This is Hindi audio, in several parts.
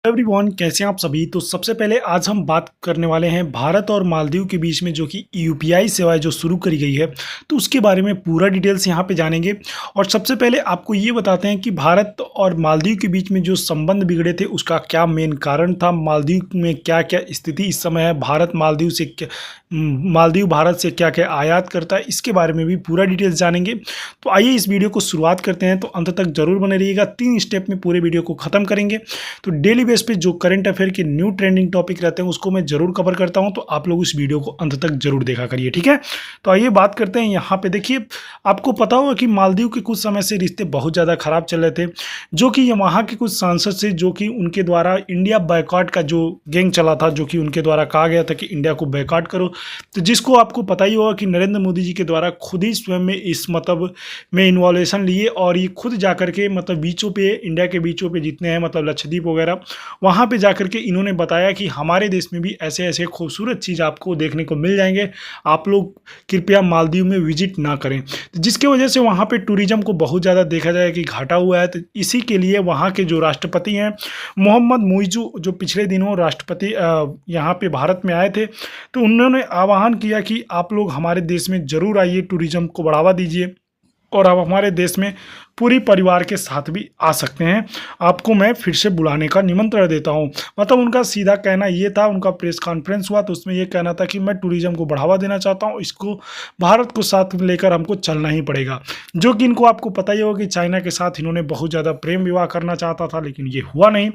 एवरीवन, कैसे हैं आप सभी। तो सबसे पहले आज हम बात करने वाले हैं भारत और मालदीव के बीच में जो कि यूपीआई सेवाएं जो शुरू करी गई है, तो उसके बारे में पूरा डिटेल्स यहां पे जानेंगे। और सबसे पहले आपको ये बताते हैं कि भारत और मालदीव के बीच में जो संबंध बिगड़े थे उसका क्या मेन कारण था, मालदीव में क्या क्या स्थिति इस समय है, मालदीव भारत से क्या क्या आयात करता है, इसके बारे में भी पूरा डिटेल्स जानेंगे। तो आइए इस वीडियो को शुरुआत करते हैं। तो अंत तक जरूर बने रहिएगा, 3 स्टेप में पूरे वीडियो को खत्म करेंगे। तो डेली बेस पे जो करंट अफेयर के न्यू ट्रेंडिंग टॉपिक रहते हैं उसको मैं जरूर कवर करता हूं, तो आप लोग इस वीडियो को अंत तक जरूर देखा करिए, ठीक है। तो आइए बात करते हैं। यहाँ पे देखिए, आपको पता होगा कि मालदीव के कुछ समय से रिश्ते बहुत ज़्यादा खराब चल रहे थे, जो कि वहाँ के कुछ सांसद से जो कि उनके द्वारा इंडिया बायकॉट का जो गैंग चला था, जो कि उनके द्वारा कहा गया था कि इंडिया को बायकॉट करो, तो जिसको आपको पता ही होगा कि नरेंद्र मोदी जी के द्वारा खुद ही स्वयं में इस मतलब में इन्वॉल्वेशन लिए और ये खुद जाकर के मतलब बीचों पे, इंडिया के बीचों पे जितने हैं मतलब लक्षद्वीप वगैरह, वहाँ पे जाकर के इन्होंने बताया कि हमारे देश में भी ऐसे ऐसे खूबसूरत चीज़ आपको देखने को मिल जाएंगे, आप लोग कृपया मालदीव में विजिट ना करें। तो जिसके वजह से वहाँ पे टूरिज्म को बहुत ज़्यादा देखा जाए कि घाटा हुआ है। तो इसी के लिए वहाँ के जो राष्ट्रपति हैं मोहम्मद मुइज़ू, जो पिछले दिनों राष्ट्रपति यहाँ पे भारत में आए थे, तो उन्होंने आह्वान किया कि आप लोग हमारे देश में ज़रूर आइए, टूरिज्म को बढ़ावा दीजिए और आप हमारे देश में पूरी परिवार के साथ भी आ सकते हैं, आपको मैं फिर से बुलाने का निमंत्रण देता हूं। मतलब उनका सीधा कहना ये था, उनका प्रेस कॉन्फ्रेंस हुआ तो उसमें ये कहना था कि मैं टूरिज्म को बढ़ावा देना चाहता हूं, इसको भारत को साथ लेकर हमको चलना ही पड़ेगा। जो कि इनको आपको पता ही होगा कि चाइना के साथ इन्होंने बहुत ज़्यादा प्रेम विवाह करना चाहता था, लेकिन ये हुआ नहीं।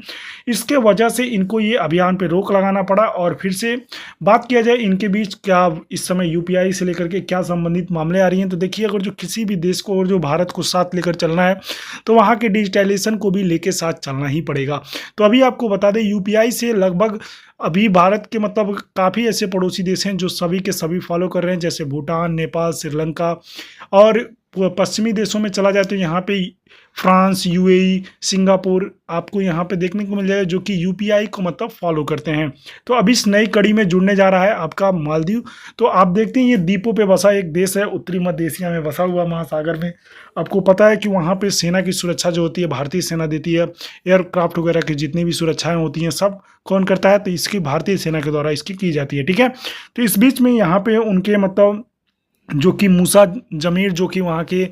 इसके वजह से इनको ये अभियान पर रोक लगाना पड़ा। और फिर से बात किया जाए इनके बीच क्या इस समय यूपीआई से लेकर के क्या संबंधित मामले आ रही हैं, तो देखिए, अगर जो किसी भी देश को और जो भारत को साथ लेकर चलना है तो वहाँ के डिजिटलाइजेशन को भी लेके साथ चलना ही पड़ेगा। तो अभी आपको बता दें, यूपीआई से लगभग अभी भारत के मतलब काफ़ी ऐसे पड़ोसी देश हैं जो सभी के सभी फॉलो कर रहे हैं, जैसे भूटान, नेपाल, श्रीलंका। और पश्चिमी देशों में चला जाए तो यहाँ पे फ्रांस, यूएई, सिंगापुर आपको यहाँ पे देखने को मिल जाएगा, जो कि यूपीआई को मतलब फॉलो करते हैं। तो अब इस नई कड़ी में जुड़ने जा रहा है आपका मालदीव। तो आप देखते हैं ये द्वीपों पे बसा एक देश है, उत्तरी मध्य एशिया में बसा हुआ महासागर में। आपको पता है कि वहाँ पे सेना की सुरक्षा जो होती है भारतीय सेना देती है, एयरक्राफ्ट वगैरह की जितनी भी सुरक्षाएं होती हैं सब कौन करता है, तो इसकी भारतीय सेना के द्वारा इसकी की जाती है, ठीक है। तो इस बीच में यहाँ पे उनके मतलब जो कि मूसा जमीर, जो कि वहाँ के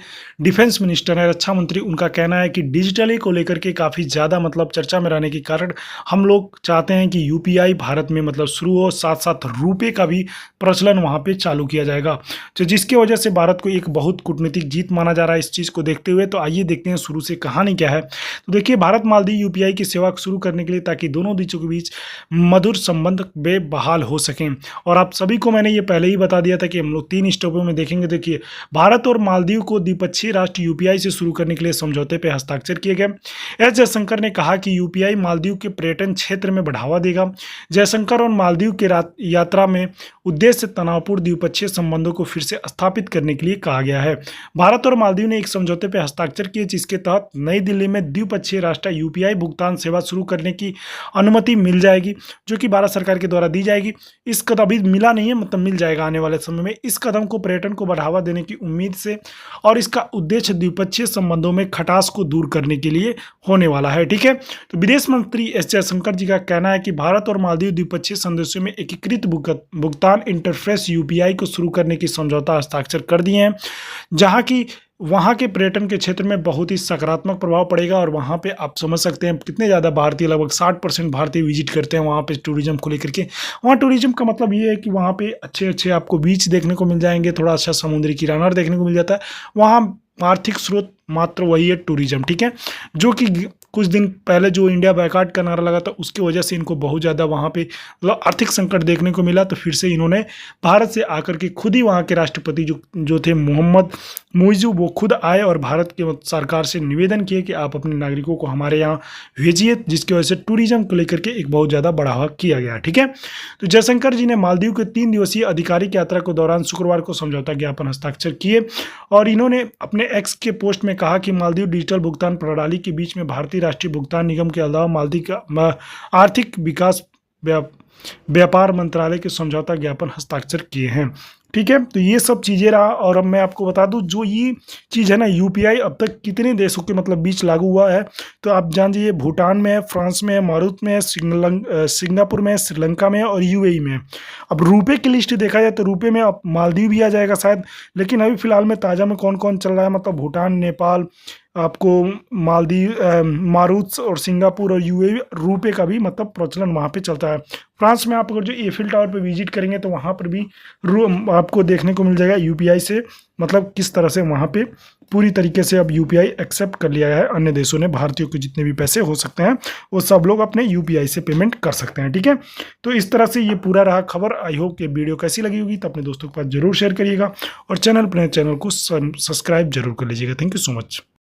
डिफेंस मिनिस्टर है, रक्षा मंत्री, उनका कहना है कि डिजिटली को लेकर के काफ़ी ज़्यादा मतलब चर्चा में रहने के कारण हम लोग चाहते हैं कि यूपीआई भारत में मतलब शुरू हो, साथ साथ रुपए का भी प्रचलन वहाँ पे चालू किया जाएगा, तो जिसकी वजह से भारत को एक बहुत कूटनीतिक जीत माना जा रहा है इस चीज़ को देखते हुए। तो आइए देखते हैं शुरू से कहानी क्या है। तो देखिए, भारत मालदीव यूपीआई की सेवा शुरू करने के लिए ताकि दोनों देशों के बीच मधुर संबंध बेबहाल हो सकें। और आप सभी को मैंने ये पहले ही बता दिया था कि हम लोग 3 स्टेपों में देखेंगे। देखिए, भारत और मालदीव को द्विपक्षीय राष्ट्र यूपीआई से शुरू करने के लिए समझौते पर हस्ताक्षर किए गए। एस जयशंकर ने कहा कि यूपीआई मालदीव के पर्यटन क्षेत्र में बढ़ावा देगा। जयशंकर और मालदीव के यात्रा में उद्देश्य तनावपूर्ण द्विपक्षीय संबंधों को फिर से स्थापित करने के लिए कहा गया है। भारत और मालदीव ने एक समझौते पर हस्ताक्षर किए जिसके तहत नई दिल्ली में द्विपक्षीय राष्ट्र यूपीआई भुगतान सेवा शुरू करने की अनुमति मिल जाएगी, जो कि भारत सरकार के द्वारा दी जाएगी। इस कदम अभी मिला नहीं है, मतलब मिल जाएगा आने वाले समय में। इस कदम को पर्यटन को बढ़ावा देने की उम्मीद से और इसका उद्देश्य द्विपक्षीय संबंधों में खटास को दूर करने के लिए होने वाला है, ठीक है। तो विदेश मंत्री एस जयशंकर जी का कहना है कि भारत और मालदीव द्विपक्षीय संदेशों में एकीकृत भुगतान इंटरफेस यूपीआई को शुरू करने की समझौता हस्ताक्षर कर दिए हैं, जहां की वहाँ के पर्यटन के क्षेत्र में बहुत ही सकारात्मक प्रभाव पड़ेगा। और वहाँ पे आप समझ सकते हैं कितने ज़्यादा भारतीय, लगभग 60% भारतीय विजिट करते हैं वहाँ पे टूरिज्म को लेकर के। वहाँ टूरिज्म का मतलब ये है कि वहाँ पे अच्छे अच्छे आपको बीच देखने को मिल जाएंगे, थोड़ा अच्छा समुद्री किनारा देखने को मिल जाता है। वहाँ आर्थिक स्रोत मात्र वही है टूरिज्म, ठीक है। जो कि कुछ दिन पहले जो इंडिया बायकॉट का नारा लगा था उसकी वजह से इनको बहुत ज़्यादा वहाँ पे मतलब आर्थिक संकट देखने को मिला। तो फिर से इन्होंने भारत से आकर के खुद ही वहाँ के राष्ट्रपति जो थे मोहम्मद मुइज़ू, वो खुद आए और भारत के सरकार से निवेदन किए कि आप अपने नागरिकों को हमारे यहाँ भेजिए, जिसकी वजह से टूरिज्म को लेकर के एक बहुत ज़्यादा बढ़ावा किया गया, ठीक है। तो जयशंकर जी ने मालदीव के 3 दिवसीय आधिकारिक यात्रा के दौरान शुक्रवार को समझौता ज्ञापन हस्ताक्षर किए और इन्होंने अपने एक्स के पोस्ट में कहा कि मालदीव डिजिटल भुगतान प्रणाली के बीच में भारतीय राष्ट्रीय भुगतान निगम के अलावा मालदीव का आर्थिक विकास व्यापार मंत्रालय के समझौता ज्ञापन हस्ताक्षर किए हैं, ठीक है, तो ये सब चीज़ें रहा। और अब मैं आपको बता दूं, जो ये चीज़ है ना, यूपीआई अब तक कितने देशों के मतलब बीच लागू हुआ है, तो आप जान जाइए भूटान में है, फ्रांस में है, मारुत में है, सिंगापुर में है, श्रीलंका में है और यूएई में है। अब रुपए की लिस्ट देखा जाए तो रुपए में अब मालदीव भी आ जाएगा शायद, लेकिन अभी फिलहाल में ताज़ा में कौन कौन चल रहा है, मतलब भूटान, नेपाल, आपको मालदीव, मारुत और सिंगापुर और यूएई, रुपए का भी मतलब प्रचलन वहाँ पे चलता है। फ्रांस में आप अगर जो एफिल टावर पे विजिट करेंगे तो वहाँ पर भी आपको देखने को मिल जाएगा यूपीआई से, मतलब किस तरह से वहाँ पे पूरी तरीके से अब यूपीआई एक्सेप्ट कर लिया है अन्य देशों ने। भारतीयों के जितने भी पैसे हो सकते हैं वो सब लोग अपने यूपीआई से पेमेंट कर सकते हैं। ठीक है, तो इस तरह से ये पूरा रहा खबर। आई होप कि वीडियो कैसी लगी होगी, तो अपने दोस्तों के पास जरूर शेयर करिएगा और चैनल को सब्सक्राइब जरूर कर लीजिएगा। Thank you so much.